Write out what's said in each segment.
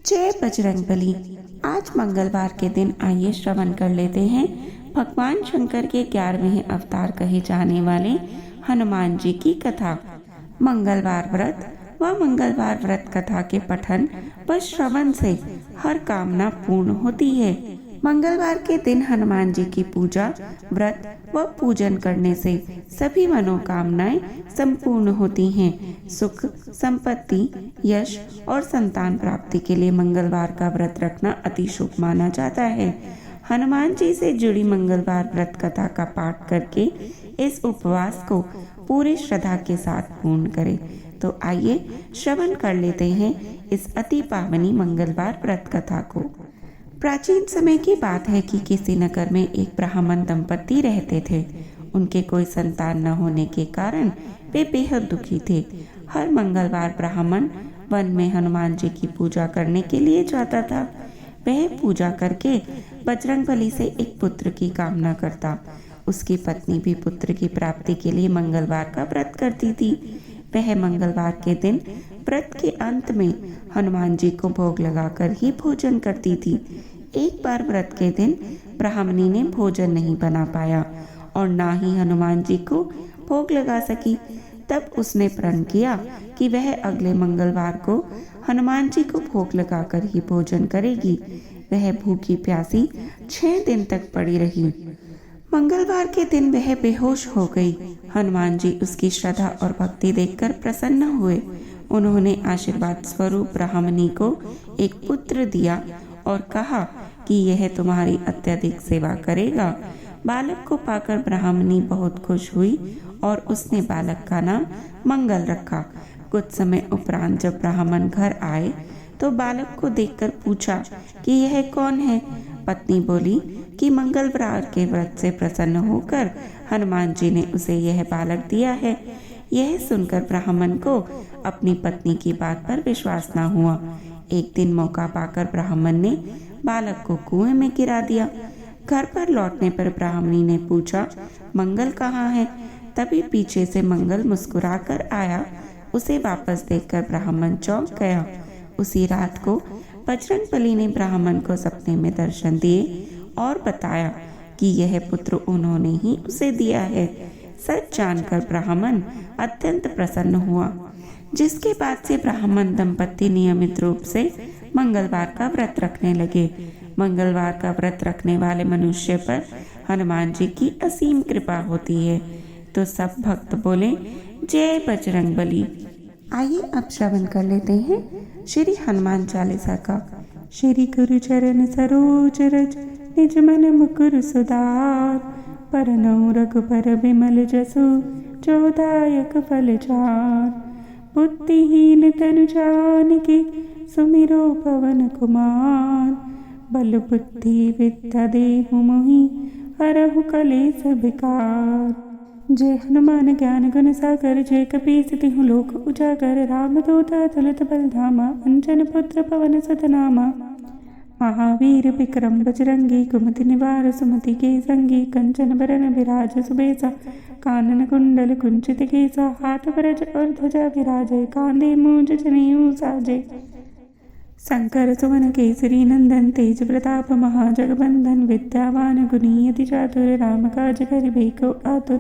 जय बजरंगबली। आज मंगलवार के दिन आइए श्रवण कर लेते हैं भगवान शंकर के 11वें अवतार कहे जाने वाले हनुमान जी की कथा। मंगलवार व्रत व मंगलवार व्रत कथा के पठन व श्रवण से हर कामना पूर्ण होती है। मंगलवार के दिन हनुमान जी की पूजा व्रत व पूजन करने से सभी मनोकामनाएं संपूर्ण होती हैं। सुख, संपत्ति, यश और संतान प्राप्ति के लिए मंगलवार का व्रत रखना अति शुभ माना जाता है। हनुमान जी से जुड़ी मंगलवार व्रत कथा का पाठ करके इस उपवास को पूरी श्रद्धा के साथ पूर्ण करें। तो आइए श्रवण कर लेते हैं इस अति पावनी मंगलवार व्रत कथा को। प्राचीन समय की बात है कि किसी नगर में एक ब्राह्मण दंपति रहते थे। उनके कोई संतान न होने के कारण वे बेहद दुखी थे। हर मंगलवार ब्राह्मण वन में हनुमान जी की पूजा करने के लिए जाता था। वह पूजा करके बजरंगबली से एक पुत्र की कामना करता। उसकी पत्नी भी पुत्र की प्राप्ति के लिए मंगलवार का व्रत करती थी। वह मंगलवार के दिन व्रत के अंत में हनुमान जी को भोग लगाकर ही भोजन करती थी। एक बार व्रत के दिन ब्राह्मणी ने भोजन नहीं बना पाया और ना ही हनुमान जी को भोग लगा सकी। तब उसने प्रण किया कि वह अगले मंगलवार को हनुमान जी को भोग लगाकर ही भोजन करेगी। वह भूखी प्यासी 6 दिन तक पड़ी रही। मंगलवार के दिन वह बेहोश हो गई। हनुमान जी उसकी श्रद्धा और भक्ति देखकर प्रसन्न हुए। उन्होंने आशीर्वाद स्वरूप ब्राह्मणी को एक पुत्र दिया और कहा कि यह तुम्हारी अत्यधिक सेवा करेगा। बालक को पाकर ब्राह्मणी बहुत खुश हुई और उसने बालक का नाम मंगल रखा। कुछ समय उपरांत जब ब्राह्मण घर आए तो बालक को देखकर पूछा कि यह कौन है। पत्नी बोली कि मंगलवार के व्रत से प्रसन्न होकर हनुमान जी ने उसे यह बालक दिया है। यह सुनकर ब्राह्मण को अपनी पत्नी की बात पर विश्वास न हुआ। एक दिन मौका पाकर ब्राह्मण ने बालक को कुएं में गिरा दिया। घर पर लौटने पर ब्राह्मणी ने पूछा, मंगल कहाँ है? तभी पीछे से मंगल मुस्कुराकर आया। उसे वापस देखकर ब्राह्मण चौंक गया। उसी रात को बजरंगबली ने ब्राह्मण को सपने में दर्शन दिए और बताया कि यह पुत्र उन्होंने ही उसे दिया है। सच जानकर ब्राह्मण अत्यंत प्रसन्न हुआ, जिसके बाद से ब्राह्मण दंपति नियमित रूप से मंगलवार का व्रत रखने लगे। मंगलवार का व्रत रखने वाले मनुष्य पर हनुमान जी की असीम कृपा होती है। तो सब भक्त बोले, जय बजरंगबली। आइए अब श्रवण कर लेते हैं श्री हनुमान चालीसा का। श्री गुरु चरण सरोज रज निज मन मुकुर सुधार, परनौ रघुबर बिमल जसु जोदायक फल चार। बुद्धिहीन तनु जानिके सुमिरो पवन कुमार, बल बुद्धि विद्या देहु मोहि हरहु कलेस विकार। जय हनुमान ज्ञान गुण सागर, जय कपीस तिहु लोक उजागर। रामदूत अतुलित बल धामा, अंजन पुत्र पवन सुत नामा। महावीर विक्रम बजरंगी, कुमति निवार सुमति के संगी। कंचन बरन विराज सुबेसा, कानन कुंडल कुंचित केसा। हाथ वरज और ध्वजा विराजय, कांधे मूंज जनेऊ साजय। शंकर सुवन केसरी नंदन, तेज प्रताप महाजगबंदन। विद्यावान गुणी अति चातुर, राम काज करिबेको आतुर।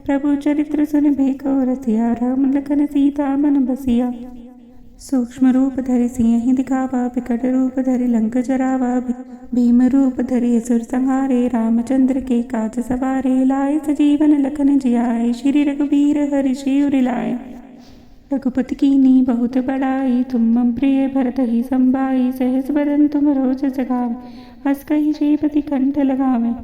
प्रभु चरित्र सुनिबेको रसिया, राम लखन सीता मन बसिया। सूक्ष्म रूप धरि सिंह दिखावा, विकट रूप धरि लंक जरावा। भीम रूप धरि असुर संहारे, रामचंद्र के काज सवारे। लाए सजीवन लखन जियाए, श्री रघुबीर हरि शिवर लाए। रघुपति कीन्ही बहुत बड़ाई, तुम मम प्रिय भरत ही संभाई। सहस बदन तुम रोज जगावे, हस कहि श्रीपति कंठ लगावे।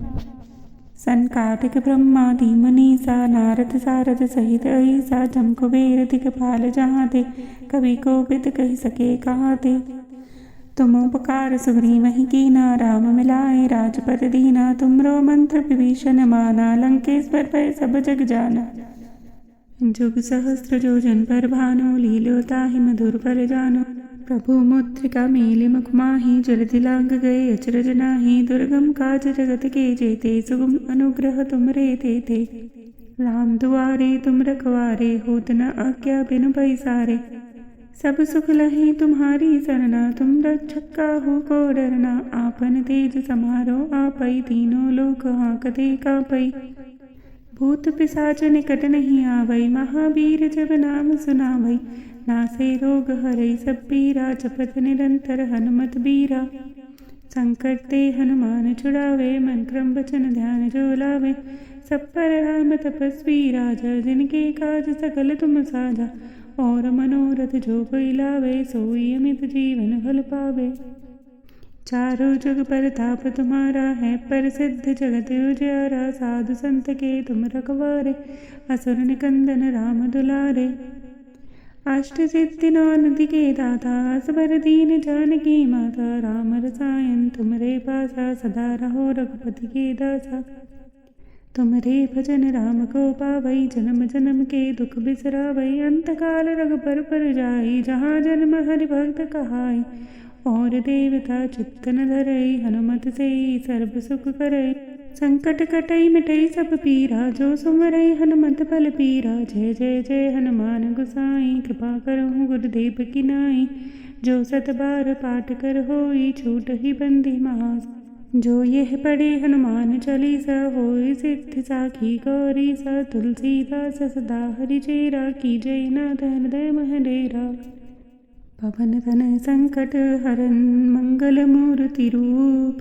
सनकादिक ब्रह्मादि मुनीसा, नारद सारद सहित अहिसा। जम कुबेर दिगपाल जहाँ ते, कवि कोविद कहि सके कहाँ ते। तुम उपकार सुग्रीवहि कीना, राम मिलाए राजपद दीना। तुमरो मंत्र विभीषण माना, लंकेश्वर भय सब जग जाना। जुग सहस्त्र जोजन पर भानु, लील्यो ताहि मधुर फल जानु। प्रभु मुद्रिका मेलि मुख माहि, जलधि लांघ गए अचरज नाहि। दुर्गम काज जगत के जेते, सुगम अनुग्रह तुमरे तेते। राम दुआरे तुम रखवारे, होत न आज्ञा बिनु पैसारे। सब सुख लहे तुम्हारी सरना, तुम रक्षक काहू को डरना। आपन तेज समारो आपै, तीनों लोक हाँकते कापै। भूत पिशाच निकट नहीं आवै, महावीर जब नाम सुनावै। नासे रोग हरै सब पीरा, जपत निरंतर हनुमत बीरा। संकट ते हनुमान छुड़ावे, मन क्रम वचन ध्यान जो लावे। सब पर राम तपस्वी राजा, जिनके काज सकल तुम साजा। और मनोरथ जो कोई लावे, सोई अमित जीवन फल पावे। चारों जग पर ताप तुम्हारा है, प्रसिद्ध जगत उजियारा। साधु संत के तुम रखवारे, असुर निकंदन राम दुलारे। अष्ट सिद्धि नौ निधि के दाता, असबर दीन जानकी माता। राम रसायन तुमरे पासा, सदा रहो रघुपति के दासा। तुमरे भजन राम को पावै, जन्म जन्म के दुख बिसरावै। अंत काल रघुबर पर जाई, जहाँ जन्म हरि भक्त कहाई। और देवता चित्त न धरई, हनुमत से सर्व सुख करई। संकट कटई मिटई सब पीरा, जो सुमरई हनुमत बल पीरा। जय जय जय हनुमान गोसाई, कृपा करहु गुरुदेव की नाई। जो सत बार पाठ कर होई, छूट ही बंदी महास। जो यह पढ़े हनुमान चालीसा, होय सिद्धि साखी गौरीसा। तुलसीदास सदा हरि चेरा, कीजय नाथ हृदय मह डेरा। पवन तनय संकट हरन, मंगल मूर्ति रूप।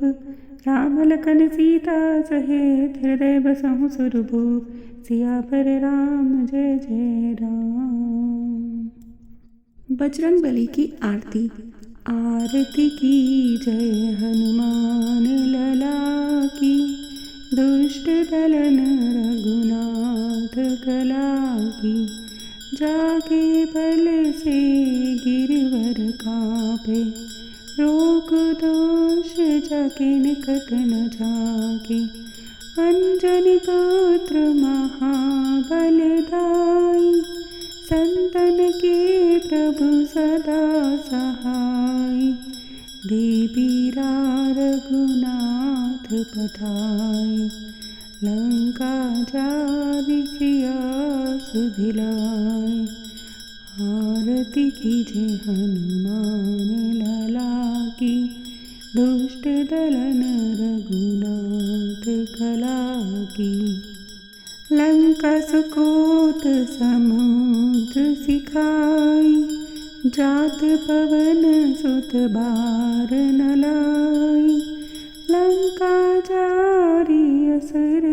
राम लखन सीता सहित, हृदय बसहु सुरभूप। सियावर राम जय जय राम। बजरंगबली की आरती। आरती की जय हनुमान लला की, दुष्ट दलन रघुनाथ कला की। जाके बल से गिरवर कापे, रोग दोष जाके निकट न जाके। अंजनी पुत्र महाबलदाई, संतन के प्रभु सदा सहाय। देवीरा रघुनाथ पठाय, लंका जारि सिया सुधिलाय। आरती कीजे हनुमान लला की, दुष्ट दलन रघुनाथ कला की। लंका सुकोट समुद्र सिखाई, जात पवन सुत बार न लाई। लंका जारी असुर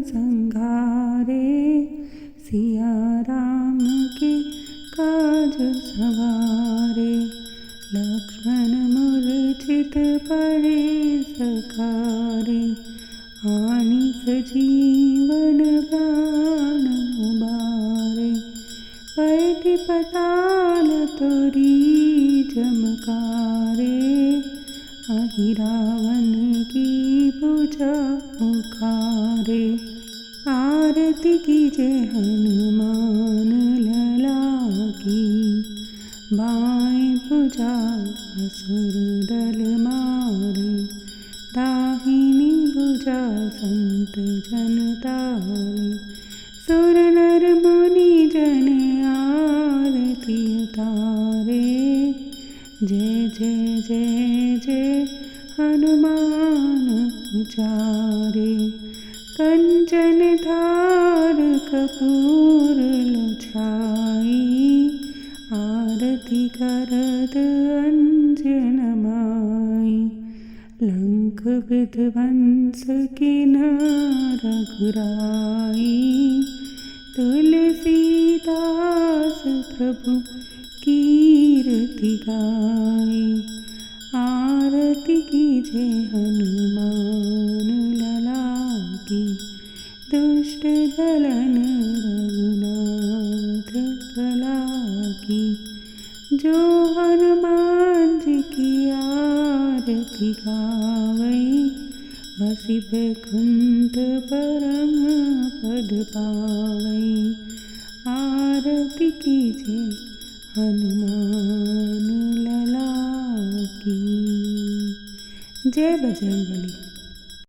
संघारे, सिया राम के काज सवारे। लक्ष्मण मूर्छित पड़े सकारे, आनि सजीवन प्राण उबारे। पैठ पताल तोरी चमकारे, अहि रावण की भुजा उखारे। आरती कीजे हनुमान लला की, बाएं भुजा असुर दल मारे। दाहिनी भुजा संत जन तारे, सुर नर मुनि जन आरती उतारे। जय जय जय जय हनुमान उचारे। कंचन धार कपूर लुछाई, आरती करत अंजन माई। लंक विध्वंस किनार रघुराई, तुलसीदास प्रभु कीर्ति गाई। आरती कीजे हनुमान लला की, दुष्ट दलन रघुनाथ कला की। जो हनुमान जी की आरती गावै, बसी बैकुंठ परम पद पावै। आरती कीजे हनुमान लला की। जय बजरंगबली।